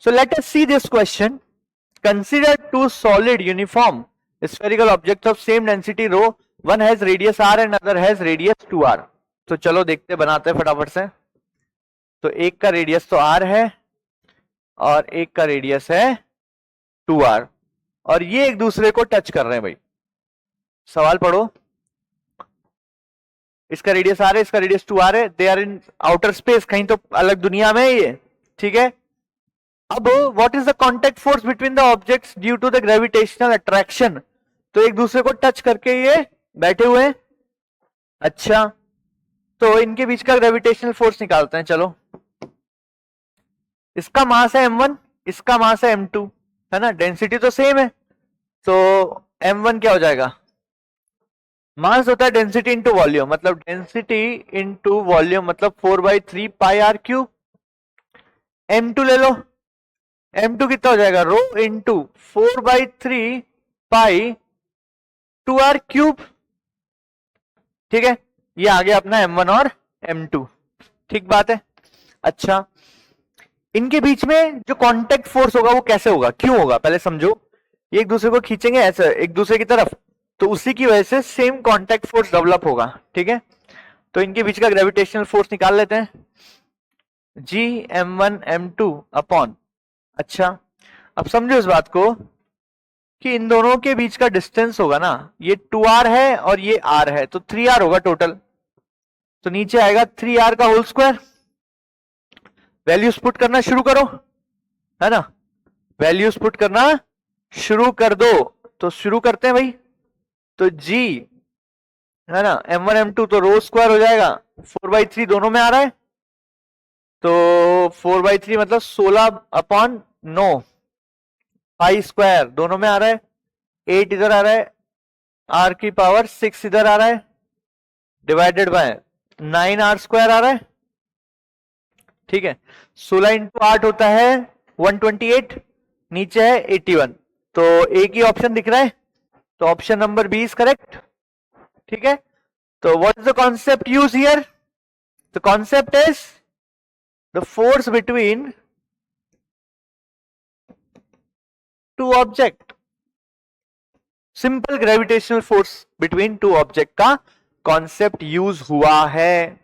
So let us see this question. Consider two solid uniform spherical objects of same density rho. One has radius r and other has radius 2r. तो चलो देखते बनाते हैं फटाफट से. तो एक का रेडियस तो r है और एक का रेडियस है 2r और ये एक दूसरे को टच कर रहे हैं भाई. सवाल पढ़ो. इसका रेडियस r है, इसका रेडियस 2r है. They are in outer space, कहीं तो अलग दुनिया में है ये. ठीक है. अब what is the contact force between the objects due to the gravitational attraction. तो एक दूसरे को टच करके ये बैठे हुए हैं. अच्छा, तो इनके बीच का ग्रेविटेशनल फोर्स निकालते हैं. चलो, इसका मास है m1, इसका मास है m2, है ना. डेंसिटी तो सेम है, तो m1 क्या हो जाएगा. मास होता है डेंसिटी इंटू वॉल्यूम, मतलब डेंसिटी इंटू वॉल्यूम मतलब 4/3 पाई आर क्यूब. m2 ले लो. m2 कितना हो जाएगा, रो इंटू 4/3 पाई 2r क्यूब. ठीक है, ये आ गया अपना m1 और m2. ठीक बात है. अच्छा, इनके बीच में जो कांटेक्ट फोर्स होगा वो कैसे होगा, क्यों होगा, पहले समझो. ये एक दूसरे को खींचेंगे ऐसे एक दूसरे की तरफ, तो उसी की वजह से सेम कांटेक्ट फोर्स डेवलप होगा. ठीक है, तो इनके बीच का ग्रेविटेशनल फोर्स निकाल लेते हैं. जी m1 m2 अपॉन. अच्छा, अब समझो इस बात को कि इन दोनों के बीच का डिस्टेंस होगा ना, ये 2r है और ये r है, तो 3r होगा टोटल. तो नीचे आएगा 3r का होल स्क्वायर. वैल्यूज पुट करना शुरू करो, है ना. वैल्यूज पुट करना शुरू कर दो. तो शुरू करते हैं भाई. तो g है ना, m1 m2 तो रो स्क्वायर हो जाएगा. 4/3 दोनों में आ रहा है, तो 4/3 मतलब 16/9 पाई स्क्वायर दोनों में आ रहा है. 8 इधर आ रहा है, r की पावर 6 इधर आ रहा है, डिवाइडेड बाय 9r स्क्वायर आ रहा है. ठीक है, 16 इंटू 8 होता है 128, नीचे है 81. तो एक ही ऑप्शन दिख रहा है, तो option number B is correct. ठीक है, तो what is the concept use here. The concept is the force between two object. Simple gravitational force between two object का कॉन्सेप्ट यूज हुआ है.